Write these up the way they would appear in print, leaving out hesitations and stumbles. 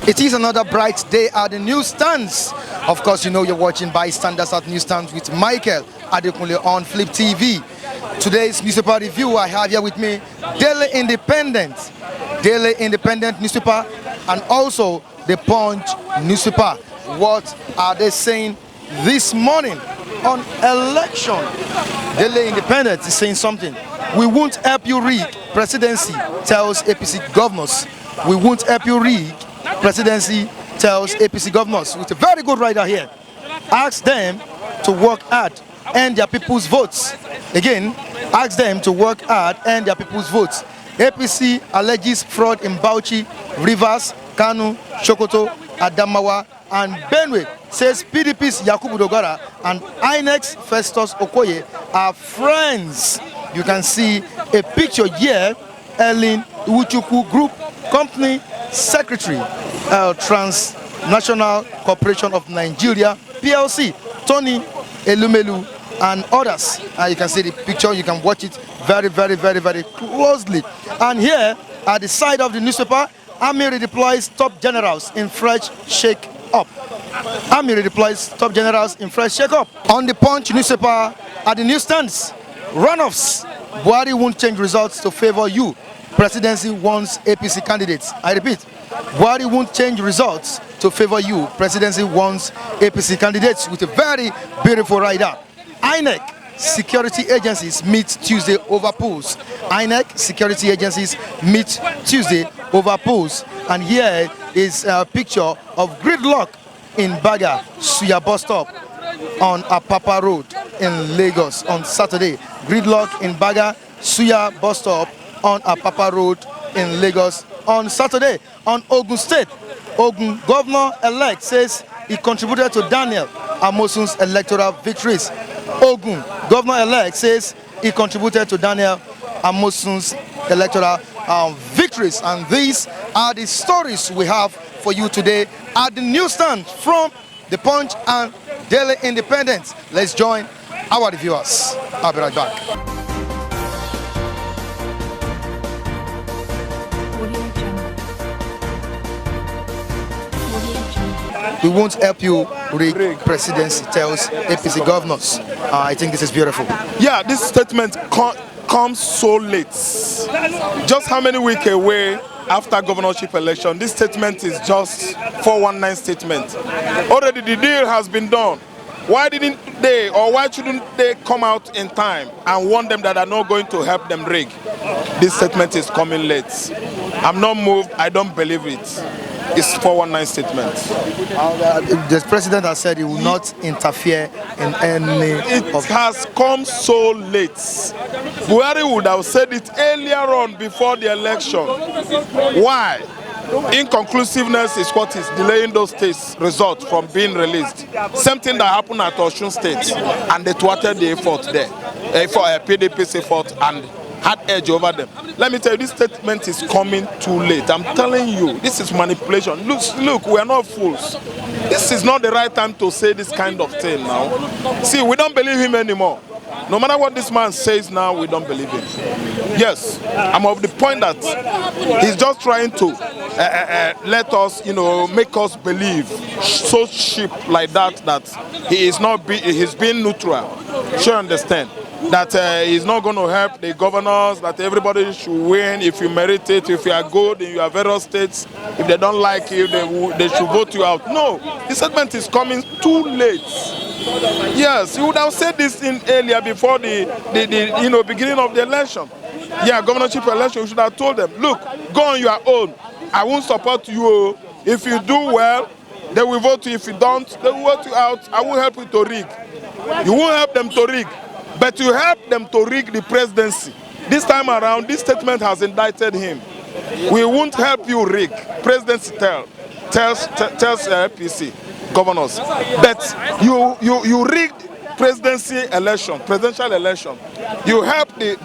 It is another bright day at the newsstands. Of course, you know you're watching Bystanders at Newsstands with Michael Adekunle on Flip TV. Today's newspaper review, I have here with me Daily Independent newspaper, and also the Punch newspaper. What are they saying this morning on election? Daily Independent is saying something. We won't help you rig presidency, tells APC governors. We won't help you rig presidency, tells APC governors, with a very good writer here. Ask them to work hard, earn their people's votes. Again, ask them to work hard, earn their people's votes. APC alleges fraud in Bauchi, Rivers, Kano, Sokoto, Adamawa, and Benue, says PDP's Yakubu Dogara and INEC's Festus Okoye are friends. You can see a picture here. Ellen Uchuku Group Company Secretary, Transnational Corporation of Nigeria, PLC, Tony Elumelu, and others. You can see the picture. You can watch it very closely. And here, at the side of the newspaper, Army redeploys top generals in fresh shake-up. Army redeploys top generals in fresh shake-up. On the Punch newspaper, at the newsstands, runoffs. Buhari won't change results to favor you. Presidency wants APC candidates. I repeat, Buhari won't change results to favor you. Presidency wants APC candidates, with a very beautiful rider. INEC security agencies meet Tuesday over polls. INEC security agencies meet Tuesday over polls. And here is a picture of gridlock in Baga, Suya bus stop on Apapa Road in Lagos on Saturday. Gridlock in Baga, Suya bus stop on Apapa Road in Lagos on Saturday. On Ogun State, Ogun governor-elect says he contributed to Daniel Amosun's electoral victories. Ogun governor-elect says he contributed to Daniel Amosun's electoral victories. And these are the stories we have for you today at the newsstand from the Punch and Daily Independent. Let's join our reviewers. I'll be right back. We won't help you rig presidency, tells APC governors. I think this is beautiful. Yeah, this statement comes so late. Just how many weeks away after governorship election? This statement is just 419 statement. Already the deal has been done. Why didn't they, or why shouldn't they come out in time and warn them that are not going to help them rig? This statement is coming late. I'm not moved. I don't believe it. It's 419 statement. The president has said he will not interfere in any. It has come so late. Buhari would have said it earlier on before the election. Why? Inconclusiveness is what is delaying those states' results from being released. Same thing that happened at Osun State, and they thwarted the effort there, for a PDP's effort, and had edge over them. Let me tell you, this statement is coming too late. I'm telling you, this is manipulation. Look, we are not fools. This is not the right time to say this kind of thing now. See, we don't believe him anymore. No matter what this man says now, we don't believe him. Yes, I'm of the point that he's just trying to let us, make us believe so cheap like that he is not he's being neutral. Sure, understand that he's not going to help the governors, that everybody should win if you merit it, if you are good in your various states. If they don't like you, they should vote you out. No, the statement is coming too late. Yes, you would have said this in earlier before the beginning of the election. Yeah, governorship election, you should have told them, look, go on your own. I won't support you. If you do well, they will vote you. If you don't, they will vote you out. I won't help you to rig. You won't help them to rig. But you help them to rig the presidency. This time around, this statement has indicted him. We won't help you rig. Presidency tells APC governors. But you rigged presidential election. You help the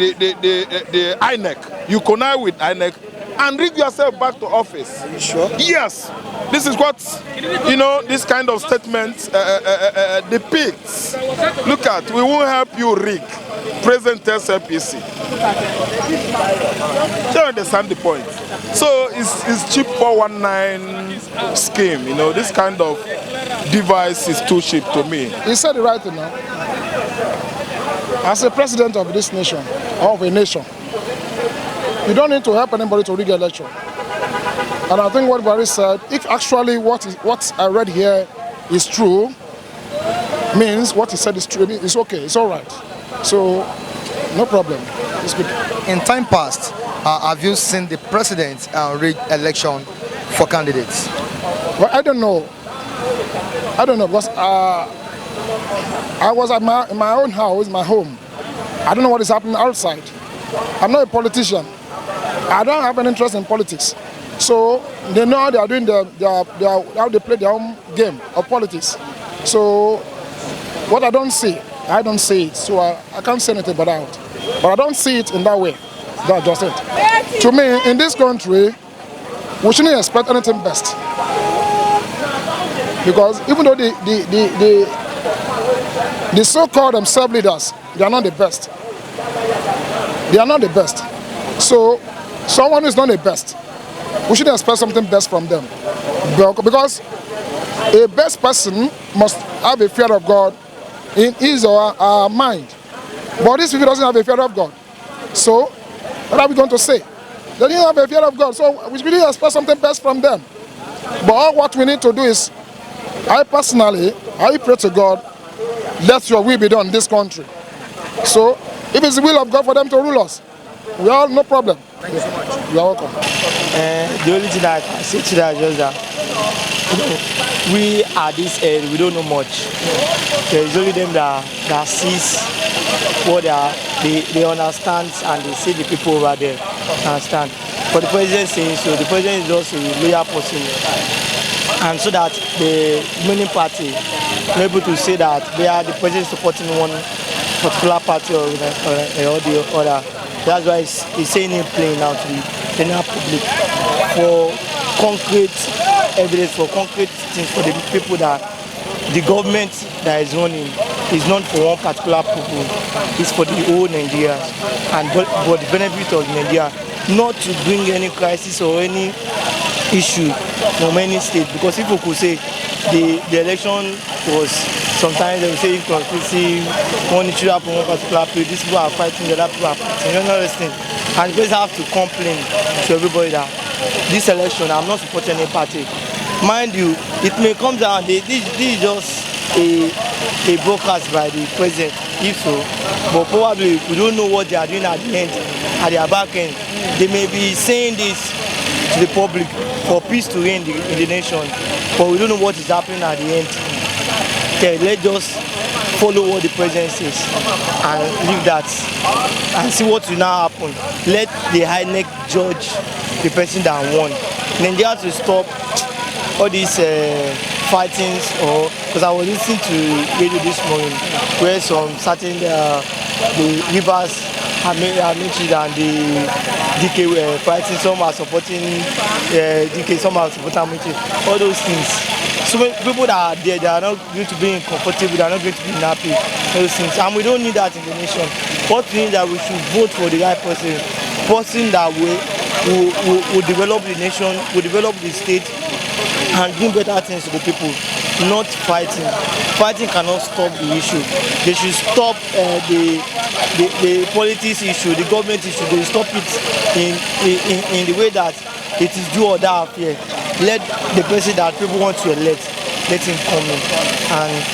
INEC. You connive with INEC and rig yourself back to office. Are you sure? Yes. This is what, this kind of statement depicts. Look at, we won't help you rig. President tells APC. Do you understand the point? So it's cheap 419 scheme. You know, this kind of device is too cheap to me. He said the right thing now. As a president of this nation, or of a nation, you don't need to help anybody to rig an election. And I think what Buhari said, if actually what I read here is true, means what he said is true, it's okay, it's all right. So, no problem, it's good. In time past, have you seen the president rig election for candidates? Well, I don't know. Because I was at in my own house, my home. I don't know what is happening outside. I'm not a politician. I don't have an interest in politics. So they know how they are doing how they play their own game of politics. So what I don't see it. So I can't say anything about that. But I don't see it in that way. That's just it. To me, in this country, we shouldn't expect anything best. Because even though the so-called themselves leaders, they are not the best. They are not the best. So someone who is not the best, we shouldn't expect something best from them. Because a best person must have a fear of God in his or her mind. But this people doesn't have a fear of God. So what are we going to say? They didn't have a fear of God, so we really expect something best from them. But all what we need to do is, I personally pray to God, let your will be done in this country. So if it's the will of God for them to rule us, we all no problem. Thank you so much. You are welcome. The only thing that I say to that is just that, we at this end, we don't know much. There is only them that sees what they understand, and they see the people over there understand. But the president says so. The president is also a loyal person, and so that the winning party are able to say that they are the president supporting one particular party or the other. That's why he's saying it plain now to the general public for concrete evidence, for concrete things, for the people that the government that is running is not for one particular people, it's for the whole Nigeria and for the benefit of Nigeria, not to bring any crisis or any issue from any state. Because people could say the election was, sometimes they will say inconclusive, one issue happened one particular period, these people are fighting, the other people are fighting, you know, understand? And the president have to complain to everybody that this election, I'm not supporting any party. Mind you, it may come down, this is just a broadcast by the president, if so, but probably we don't know what they are doing at the end, at their back end. They may be saying this to the public for peace to reign in the nation, but we don't know what is happening at the end. Okay, let's just follow what the president says and leave that and see what will now happen. Let the high neck judge the person that won. Nigeria to stop all these fightings, or because I was listening to radio this morning where some certain the rivers Amici and the DK were fighting. Some are supporting DK, some are supporting Amici. All those things. So many people that are there, they are not going to be comfortable, they are not going to be happy. Those things, and we don't need that in the nation. What we need is that we should vote for the right person that will develop the nation, will develop the state, and bring better things to the people, not fighting. Fighting cannot stop the issue. They should stop the politics issue, the government issue. They stop it in the way that it is do or die affair. Let the person that people want to elect, let him come in. And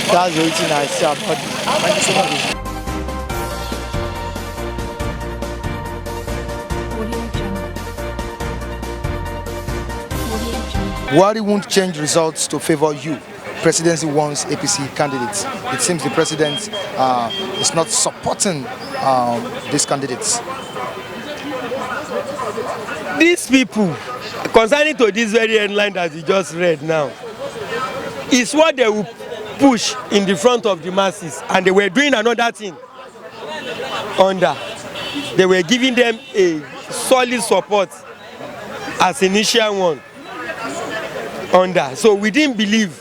that's the only thing I say about it. Thank you so much. Buhari won't change results to favor you. Presidency wants APC candidates. It seems the president is not supporting these candidates. These people, concerning to this very headline that you just read now, is what they will push in the front of the masses, and they were doing another thing under. They were giving them a solid support as initial one under. So we didn't believe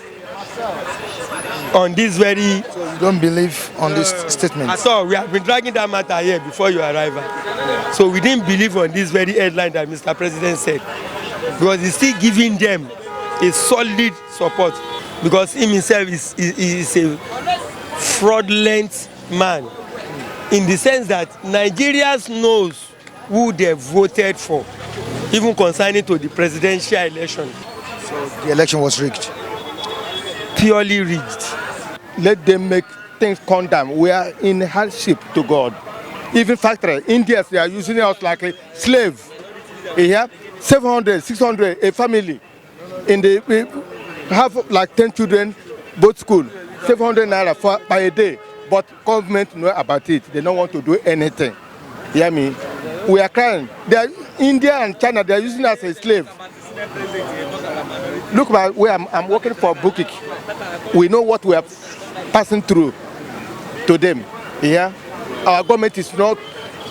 on this very You don't believe on this statement? At all. We have been dragging that matter here before your arrival. So we didn't believe on this very headline that Mr. President said. Because he's still giving them a solid support. Because he himself is a fraudulent man. In the sense that Nigerians knows who they voted for, even concerning to the presidential election. So the election was rigged? Purely rigged. Let them make things calm down. We are in hardship to God. Even factory, Indians, they are using us like a slave. Yeah? 700, 600, a family. We have like 10 children, both school. 700 naira by a day. But government know about it. They don't want to do anything. You hear me? We are crying. India and China, they are using us as a slave. Look at where I'm working for Bukik. We know what we are passing through to them. Yeah? Our government is not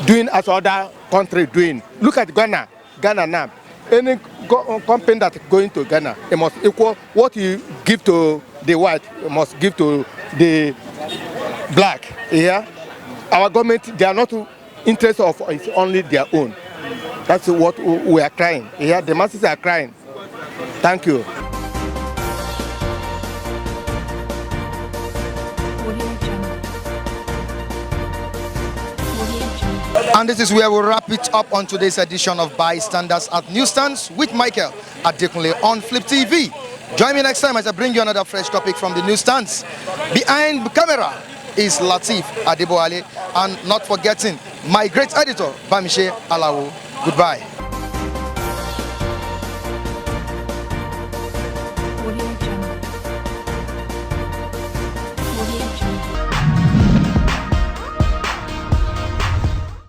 doing as other countries doing. Look at Ghana. Ghana now. Any company that going to Ghana, it must equal what you give to the white, you must give to the black. Yeah? Our government, they are not interested of it's only their own. That's what we are crying. Yeah? The masses are crying. Thank you. And this is where we'll wrap it up on today's edition of Bystanders at Newsstands with Michael Adekunle on Flip TV. Join me next time as I bring you another fresh topic from the newsstands. Behind the camera is Latif Adeboale, and not forgetting my great editor, Bamishe Alawo. Goodbye.